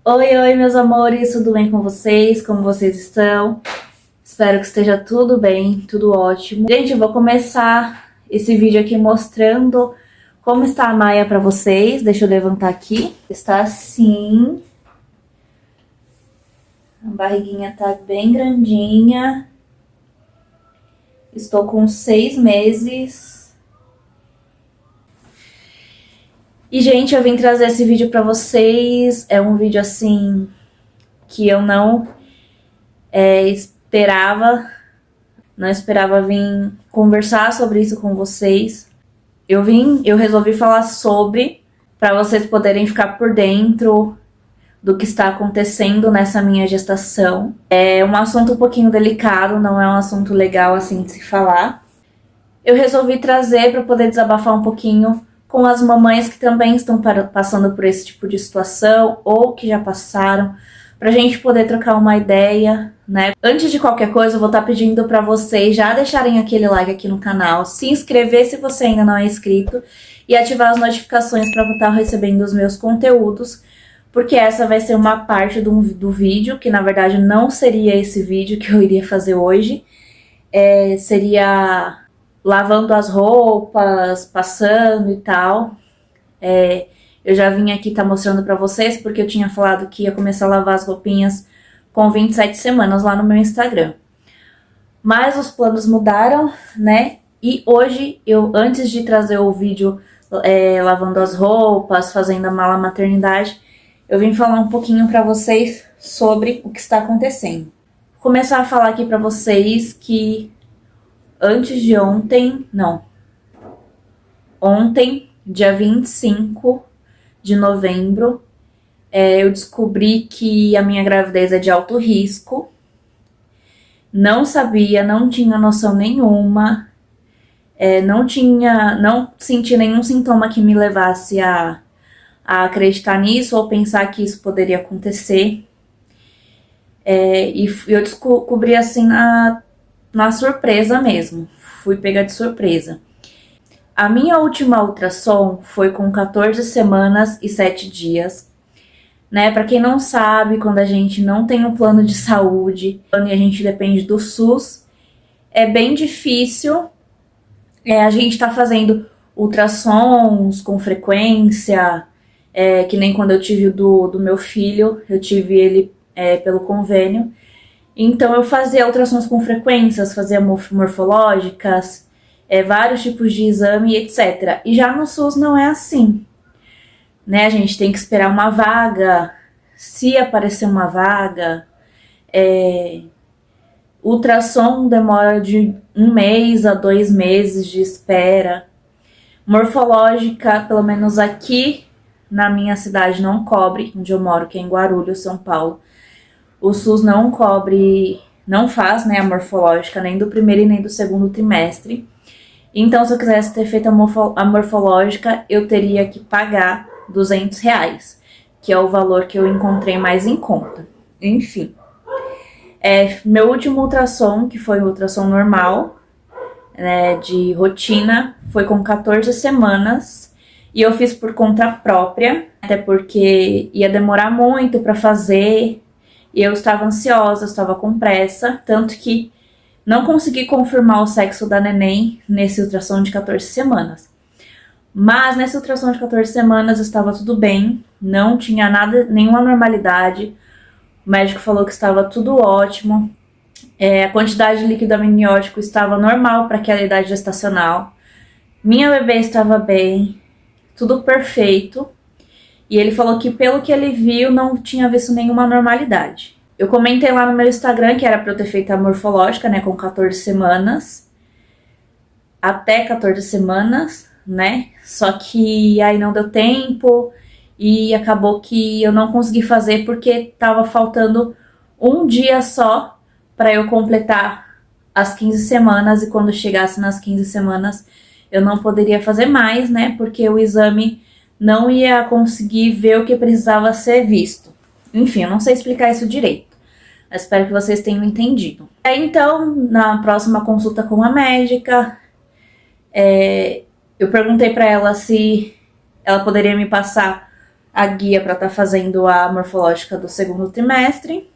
Oi, oi, meus amores, tudo bem com vocês? Como vocês estão? Espero que esteja tudo bem, tudo ótimo. Gente, eu vou começar esse vídeo aqui mostrando como está a Maia pra vocês. Deixa eu levantar aqui. Está assim. A barriguinha tá bem grandinha. Estou com 6 meses. E, gente, eu vim trazer esse vídeo pra vocês. É um vídeo, assim, que eu não não esperava vir conversar sobre isso com vocês. Eu resolvi falar sobre, para vocês poderem ficar por dentro do que está acontecendo nessa minha gestação. É um assunto um pouquinho delicado, não é um assunto legal assim de se falar. Eu resolvi trazer para poder desabafar um pouquinho com as mamães que também estão passando por esse tipo de situação ou que já passaram, pra gente poder trocar uma ideia, né? Antes de qualquer coisa, eu vou estar pedindo pra vocês já deixarem aquele like aqui no canal, se inscrever se você ainda não é inscrito e ativar as notificações para estar recebendo os meus conteúdos, porque essa vai ser uma parte do vídeo, que na verdade não seria esse vídeo que eu iria fazer hoje, seria lavando as roupas, passando e tal. Eu já vim aqui mostrando pra vocês, porque eu tinha falado que ia começar a lavar as roupinhas com 27 semanas lá no meu Instagram. Mas os planos mudaram, né? E hoje, antes de trazer o vídeo lavando as roupas, fazendo a mala maternidade, eu vim falar um pouquinho pra vocês sobre o que está acontecendo. Vou começar a falar aqui pra vocês que ontem, dia 25 de novembro, eu descobri que a minha gravidez é de alto risco. Não sabia, não tinha noção nenhuma, não senti nenhum sintoma que me levasse a acreditar nisso ou pensar que isso poderia acontecer. E eu descobri assim na surpresa mesmo, fui pega de surpresa. A minha última ultrassom foi com 14 semanas e 7 dias, né? Para quem não sabe, quando a gente não tem um plano de saúde e a gente depende do SUS, é bem difícil a gente tá fazendo ultrassons com frequência, que nem quando eu tive o do meu filho, eu tive ele pelo convênio. Então eu fazia ultrassons com frequências, fazia morfológicas, vários tipos de exame, etc. E já no SUS não é assim, né? A gente tem que esperar uma vaga, se aparecer uma vaga. Ultrassom demora de 1 mês a 2 meses de espera. Morfológica, pelo menos aqui na minha cidade, não cobre, onde eu moro, que é em Guarulhos, São Paulo. O SUS não cobre, não faz, né, a morfológica nem do primeiro e nem do segundo trimestre. Então, se eu quisesse ter feito a morfológica, eu teria que pagar R$200, que é o valor que eu encontrei mais em conta. Enfim. Meu último ultrassom, que foi um ultrassom normal, né, de rotina, foi com 14 semanas. E eu fiz por conta própria, até porque ia demorar muito para fazer. E eu estava ansiosa, estava com pressa, tanto que não consegui confirmar o sexo da neném nesse ultrassom de 14 semanas. Mas nesse ultrassom de 14 semanas estava tudo bem, não tinha nada, nenhuma anormalidade. O médico falou que estava tudo ótimo. A quantidade de líquido amniótico estava normal para aquela idade gestacional. Minha bebê estava bem, tudo perfeito. E ele falou que pelo que ele viu não tinha visto nenhuma anormalidade. Eu comentei lá no meu Instagram que era pra eu ter feito a morfológica, né, com 14 semanas. Até 14 semanas, né? Só que aí não deu tempo e acabou que eu não consegui fazer porque tava faltando um dia só pra eu completar as 15 semanas e quando chegasse nas 15 semanas eu não poderia fazer mais, né? Porque o exame não ia conseguir ver o que precisava ser visto. Enfim, eu não sei explicar isso direito. Mas espero que vocês tenham entendido. Então, na próxima consulta com a médica, eu perguntei pra ela se ela poderia me passar a guia para estar fazendo a morfológica do segundo trimestre.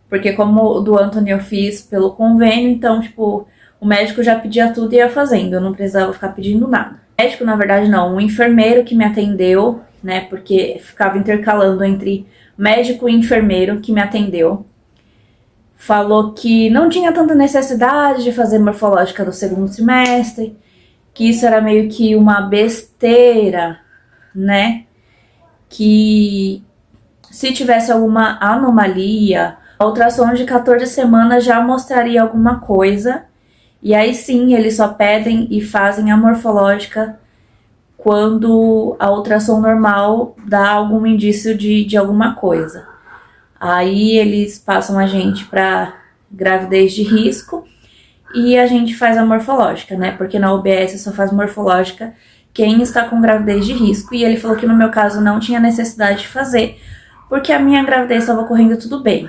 Porque como o do Anthony eu fiz pelo convênio, então, tipo, o médico já pedia tudo e ia fazendo, eu não precisava ficar pedindo nada. O médico, na verdade, não, um enfermeiro que me atendeu, né, porque ficava intercalando entre médico e enfermeiro que me atendeu, falou que não tinha tanta necessidade de fazer morfológica do segundo trimestre, que isso era meio que uma besteira, né, que se tivesse alguma anomalia, a ultrassom de 14 semanas já mostraria alguma coisa, e aí sim eles só pedem e fazem a morfológica quando a ultrassom normal dá algum indício de alguma coisa. Aí eles passam a gente para gravidez de risco e a gente faz a morfológica, né? Porque na UBS só faz morfológica quem está com gravidez de risco. E ele falou que no meu caso não tinha necessidade de fazer, porque a minha gravidez estava correndo tudo bem.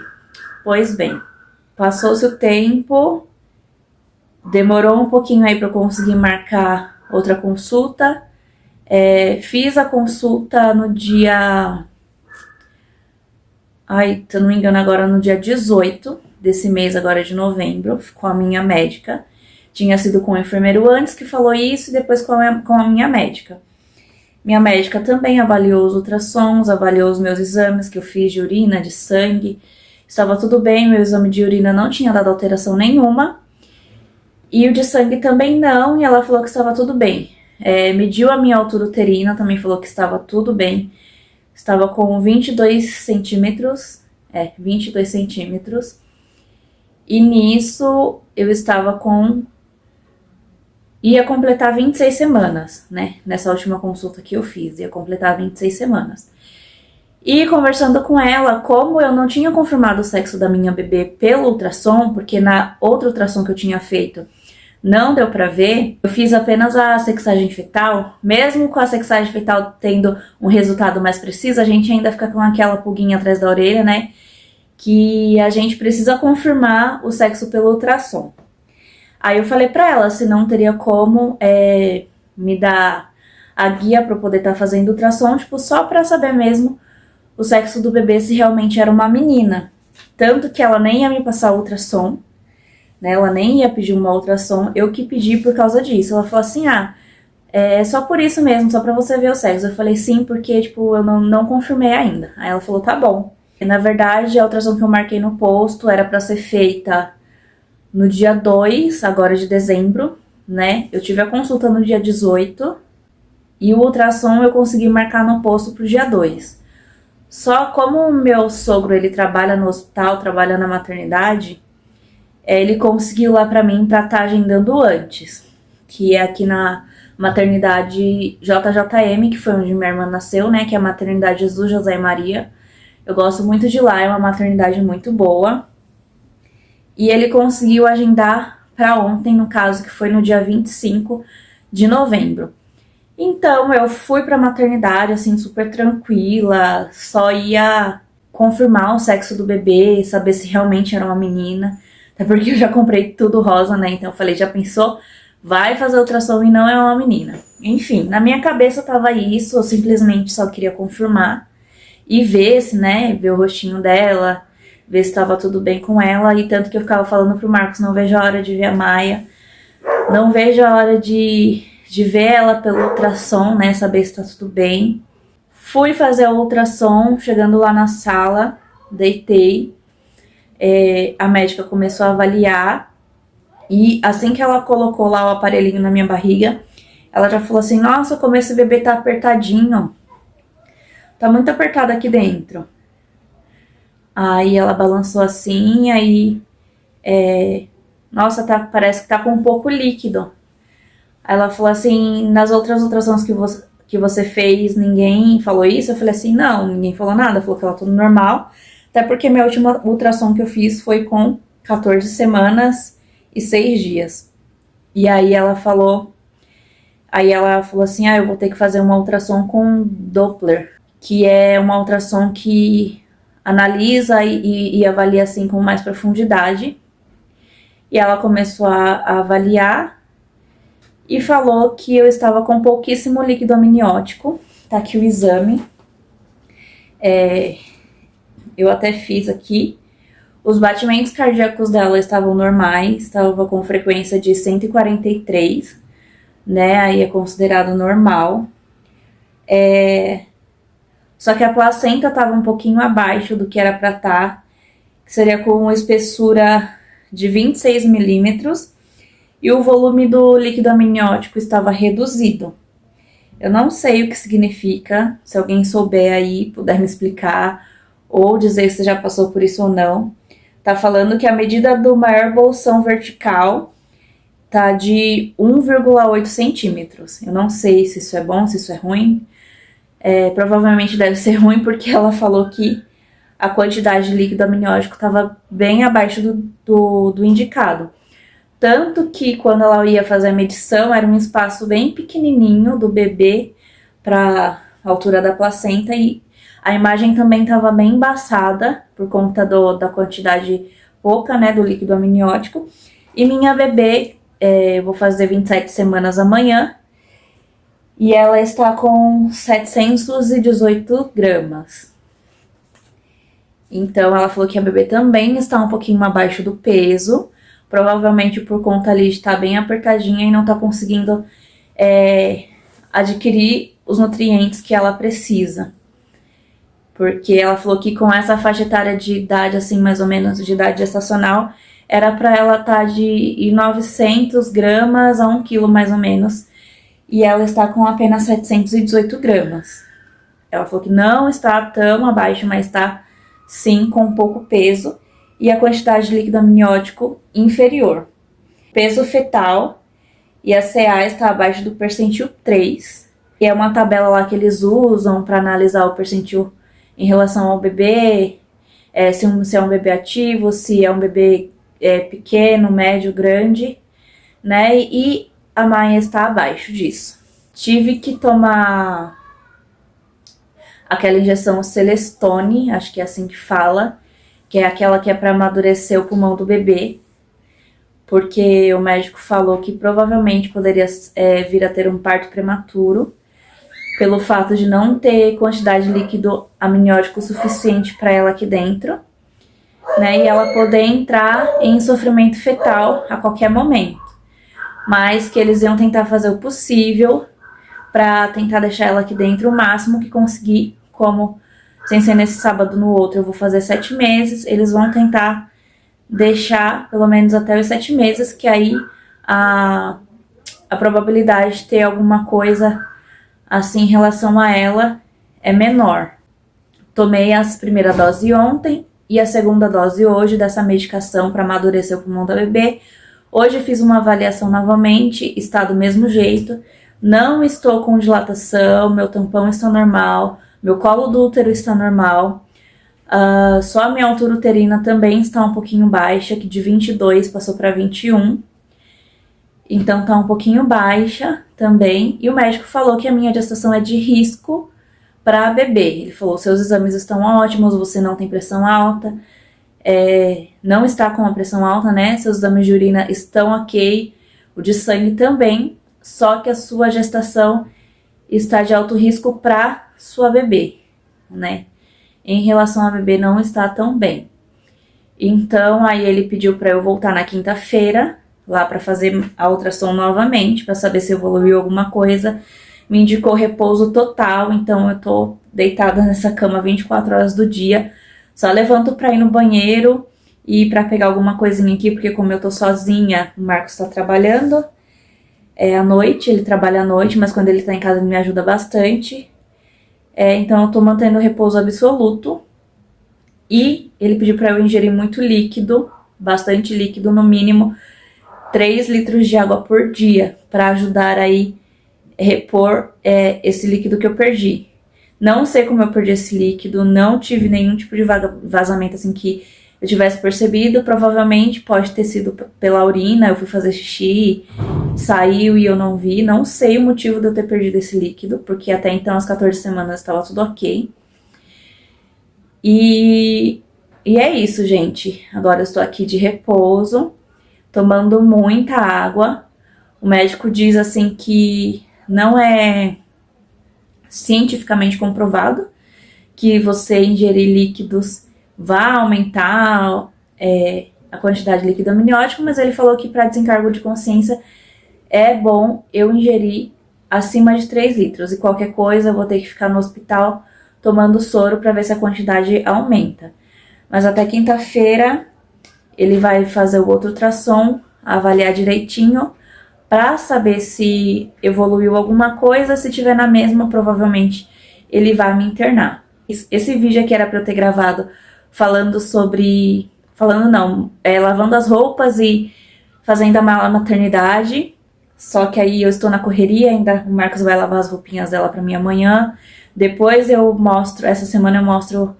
Pois bem, passou-se o tempo, demorou um pouquinho aí para eu conseguir marcar outra consulta. Fiz a consulta no dia... se eu não me engano, agora no dia 18 desse mês, agora de novembro, com a minha médica. Tinha sido com o enfermeiro antes que falou isso e depois com a minha médica. Minha médica também avaliou os ultrassons, avaliou os meus exames que eu fiz de urina, de sangue. Estava tudo bem, meu exame de urina não tinha dado alteração nenhuma. E o de sangue também não, e ela falou que estava tudo bem. Mediu a minha altura uterina, também falou que estava tudo bem. Estava com 22 centímetros, 22 centímetros. E nisso eu estava com... ia completar 26 semanas, né? Nessa última consulta que eu fiz, ia completar 26 semanas. E conversando com ela, como eu não tinha confirmado o sexo da minha bebê pelo ultrassom, porque na outra ultrassom que eu tinha feito não deu pra ver, eu fiz apenas a sexagem fetal. Mesmo com a sexagem fetal tendo um resultado mais preciso, a gente ainda fica com aquela pulguinha atrás da orelha, né? Que a gente precisa confirmar o sexo pelo ultrassom. Aí eu falei pra ela se não teria como me dar a guia pra eu poder estar fazendo ultrassom, tipo, só pra saber mesmo o sexo do bebê, se realmente era uma menina. Tanto que ela nem ia me passar ultrassom, né? Ela nem ia pedir uma ultrassom, eu que pedi por causa disso. Ela falou assim, é só por isso mesmo, só pra você ver o sexo. Eu falei sim, porque, tipo, eu não confirmei ainda. Aí ela falou, tá bom. E, na verdade, a ultrassom que eu marquei no posto era pra ser feita no dia 2, agora de dezembro, né? Eu tive a consulta no dia 18 e o ultrassom eu consegui marcar no posto pro dia 2. Só como o meu sogro, ele trabalha no hospital, trabalha na maternidade, ele conseguiu lá pra mim pra estar agendando antes, que é aqui na maternidade JJM, que foi onde minha irmã nasceu, né? Que é a maternidade Jesus José e Maria. Eu gosto muito de lá, é uma maternidade muito boa. E ele conseguiu agendar para ontem, no caso, que foi no dia 25 de novembro. Então, eu fui pra maternidade, assim, super tranquila, só ia confirmar o sexo do bebê, saber se realmente era uma menina. Até porque eu já comprei tudo rosa, né? Então eu falei, já pensou? Vai fazer ultrassom e não é uma menina. Enfim, na minha cabeça tava isso, eu simplesmente só queria confirmar e ver se, né, ver o rostinho dela, ver se tava tudo bem com ela. E tanto que eu ficava falando pro Marcos, não vejo a hora de ver a Maia, não vejo a hora de ver ela pelo ultrassom, né, saber se tá tudo bem. Fui fazer o ultrassom, chegando lá na sala, deitei, a médica começou a avaliar e assim que ela colocou lá o aparelhinho na minha barriga, ela já falou assim, nossa, como esse bebê tá apertadinho, tá muito apertado aqui dentro. Aí ela balançou assim, aí, nossa, parece que tá com um pouco líquido. Aí ela falou assim, nas outras ultrassons que você fez, ninguém falou isso? Eu falei assim, não, ninguém falou nada, falou que tava tudo normal. Até porque minha última ultrassom que eu fiz foi com 14 semanas e 6 dias. E aí ela falou assim, eu vou ter que fazer uma ultrassom com Doppler, que é uma ultrassom que analisa e avalia assim com mais profundidade. E ela começou a avaliar e falou que eu estava com pouquíssimo líquido amniótico, tá aqui o exame. Eu até fiz aqui. Os batimentos cardíacos dela estavam normais, estava com frequência de 143, né? Aí é considerado normal. Só que a placenta estava um pouquinho abaixo do que era para estar, que seria com uma espessura de 26 milímetros, e o volume do líquido amniótico estava reduzido. Eu não sei o que significa, se alguém souber aí, puder me explicar, ou dizer se já passou por isso ou não. Tá falando que a medida do maior bolsão vertical tá de 1,8 centímetros. Eu não sei se isso é bom, se isso é ruim. Provavelmente deve ser ruim, porque ela falou que a quantidade de líquido amniótico estava bem abaixo do indicado. Tanto que quando ela ia fazer a medição, era um espaço bem pequenininho do bebê para a altura da placenta, e a imagem também estava bem embaçada por conta da quantidade pouca, né, do líquido amniótico. E minha bebê, eu vou fazer 27 semanas amanhã, e ela está com 718 gramas. Então, ela falou que a bebê também está um pouquinho abaixo do peso, provavelmente por conta ali de estar bem apertadinha e não tá conseguindo adquirir os nutrientes que ela precisa. Porque ela falou que com essa faixa etária de idade, assim, mais ou menos, de idade gestacional, era para ela estar de 900 gramas a 1 quilo, mais ou menos. E ela está com apenas 718 gramas. Ela falou que não está tão abaixo, mas está, sim, com pouco peso. E a quantidade de líquido amniótico inferior. Peso fetal e a CA está abaixo do percentil 3. E é uma tabela lá que eles usam para analisar o percentil em relação ao bebê, se é um bebê ativo, se é um bebê pequeno, médio, grande, né? E a Maia está abaixo disso. Tive que tomar aquela injeção Celestone, acho que é assim que fala, que é aquela que é para amadurecer o pulmão do bebê, porque o médico falou que provavelmente poderia vir a ter um parto prematuro, pelo fato de não ter quantidade de líquido amniótico suficiente para ela aqui dentro, né, e ela poder entrar em sofrimento fetal a qualquer momento, mas que eles iam tentar fazer o possível para tentar deixar ela aqui dentro o máximo que conseguir, como sem ser nesse sábado no outro eu vou fazer 7 meses, eles vão tentar deixar pelo menos até os 7 meses, que aí a probabilidade de ter alguma coisa assim em relação a ela é menor. Tomei a primeira dose ontem e a segunda dose hoje dessa medicação para amadurecer o pulmão da bebê. Hoje fiz uma avaliação novamente, está do mesmo jeito, não estou com dilatação, meu tampão está normal, meu colo do útero está normal, só a minha altura uterina também está um pouquinho baixa, que de 22 passou para 21, então tá um pouquinho baixa também, e o médico falou que a minha gestação é de risco para bebê. Ele falou, seus exames estão ótimos, você não tem pressão alta, não está com a pressão alta, né, seus exames de urina estão ok, o de sangue também, só que a sua gestação está de alto risco para sua bebê, né, em relação a bebê não está tão bem. Então, aí ele pediu para eu voltar na quinta-feira, lá para fazer a ultrassom novamente, para saber se evoluiu alguma coisa. Me indicou repouso total, então eu tô deitada nessa cama 24 horas do dia. Só levanto para ir no banheiro e para pegar alguma coisinha aqui, porque como eu tô sozinha, o Marcos tá trabalhando à noite, ele trabalha à noite, mas quando ele tá em casa ele me ajuda bastante. Então eu tô mantendo o repouso absoluto. E ele pediu para eu ingerir muito líquido, bastante líquido, no mínimo 3 litros de água por dia, para ajudar aí repor esse líquido que eu perdi. Não sei como eu perdi esse líquido, não tive nenhum tipo de vazamento assim que eu tivesse percebido. Provavelmente pode ter sido pela urina, eu fui fazer xixi, saiu e eu não vi. Não sei o motivo de eu ter perdido esse líquido, porque até então, às 14 semanas, estava tudo ok. E é isso, gente. Agora eu estou aqui de repouso, tomando muita água. O médico diz assim que não é cientificamente comprovado que você ingerir líquidos vai aumentar a quantidade de líquido amniótico, mas ele falou que para desencargo de consciência é bom eu ingerir acima de 3 litros, e qualquer coisa eu vou ter que ficar no hospital tomando soro para ver se a quantidade aumenta. Mas até quinta-feira ele vai fazer o outro ultrassom, avaliar direitinho para saber se evoluiu alguma coisa. Se tiver na mesma, provavelmente ele vai me internar. Esse vídeo aqui era para eu ter gravado lavando as roupas e fazendo a mala maternidade. Só que aí eu estou na correria, ainda o Marcos vai lavar as roupinhas dela para mim amanhã. Depois essa semana eu mostro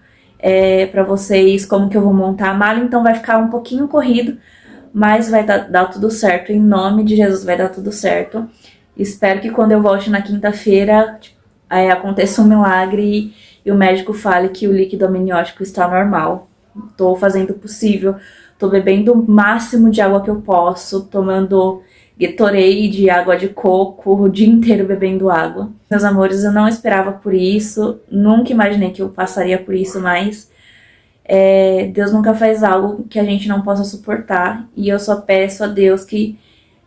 para vocês como que eu vou montar a mala, então vai ficar um pouquinho corrido, mas vai dar tudo certo, em nome de Jesus vai dar tudo certo. Espero que quando eu volte na quinta-feira aconteça um milagre e o médico fale que o líquido amniótico está normal. Tô fazendo o possível, tô bebendo o máximo de água que eu posso, tomando Gatorade, água de coco, o dia inteiro bebendo água. Meus amores, eu não esperava por isso, nunca imaginei que eu passaria por isso, mas Deus nunca faz algo que a gente não possa suportar. E eu só peço a Deus que,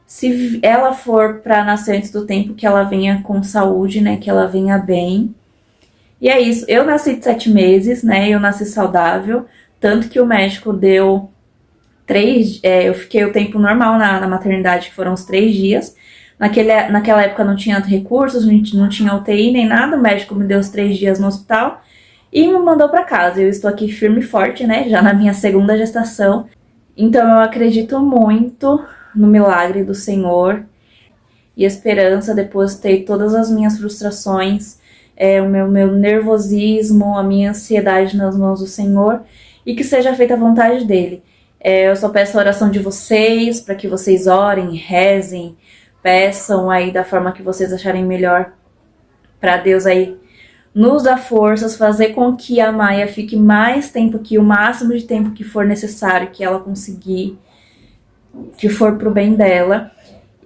se ela for para nascer antes do tempo, que ela venha com saúde, né, que ela venha bem. E é isso, eu nasci de 7 meses, né, eu nasci saudável, tanto que o médico deu eu fiquei o tempo normal na maternidade, que foram os 3 dias. Naquela época não tinha recursos, não tinha UTI nem nada. O médico me deu os 3 dias no hospital e me mandou para casa. Eu estou aqui firme e forte, né? Já na minha segunda gestação. Então eu acredito muito no milagre do Senhor e esperança. Depositei todas as minhas frustrações, o meu nervosismo, a minha ansiedade nas mãos do Senhor, e que seja feita a vontade dele. Eu só peço a oração de vocês, para que vocês orem, rezem, peçam aí da forma que vocês acharem melhor, para Deus aí nos dar forças, fazer com que a Maia fique mais tempo aqui, o máximo de tempo que for necessário, que ela conseguir, que for pro bem dela,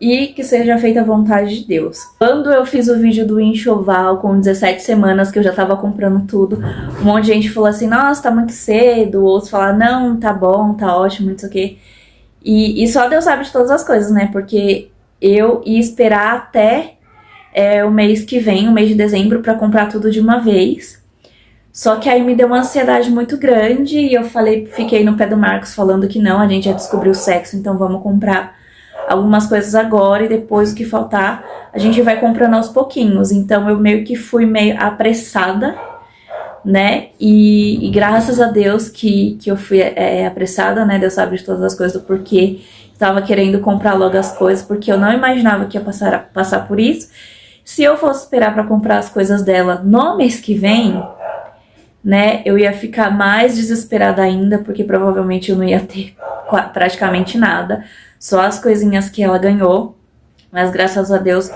e que seja feita a vontade de Deus. Quando eu fiz o vídeo do enxoval com 17 semanas, que eu já tava comprando tudo, um monte de gente falou assim, nossa, tá muito cedo, outros falaram, não, tá bom, tá ótimo, não sei o quê. E só Deus sabe de todas as coisas, né, porque eu ia esperar até o mês que vem, o mês de dezembro, pra comprar tudo de uma vez. Só que aí me deu uma ansiedade muito grande e eu fiquei no pé do Marcos falando que não, a gente já descobriu o sexo, então vamos comprar algumas coisas agora e depois o que faltar a gente vai comprando aos pouquinhos. Então eu meio que fui meio apressada, né? E graças a Deus que eu fui apressada, né? Deus sabe de todas as coisas do porquê. Estava querendo comprar logo as coisas, porque eu não imaginava que ia passar por isso. Se eu fosse esperar para comprar as coisas dela no mês que vem, né? Eu ia ficar mais desesperada ainda, porque provavelmente eu não ia ter praticamente nada. Só as coisinhas que ela ganhou, mas graças a Deus,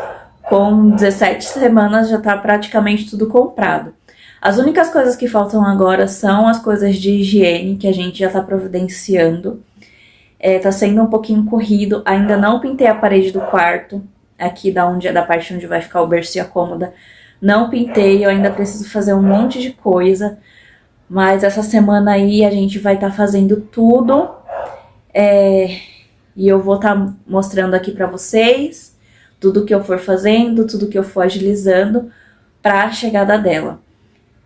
com 17 semanas já tá praticamente tudo comprado. As únicas coisas que faltam agora são as coisas de higiene, que a gente já tá providenciando. Tá sendo um pouquinho corrido, ainda não pintei a parede do quarto, aqui da parte onde vai ficar o berço e a cômoda. Não pintei, eu ainda preciso fazer um monte de coisa, mas essa semana aí a gente vai estar fazendo tudo. E eu vou estar mostrando aqui pra vocês tudo que eu for fazendo, tudo que eu for agilizando pra chegada dela.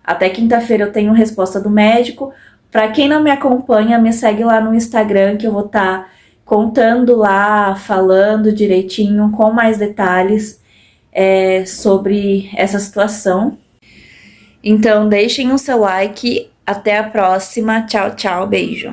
Até quinta-feira eu tenho resposta do médico. Pra quem não me acompanha, me segue lá no Instagram, que eu vou estar contando lá, falando direitinho, com mais detalhes sobre essa situação. Então deixem o seu like, até a próxima, tchau, tchau, beijo.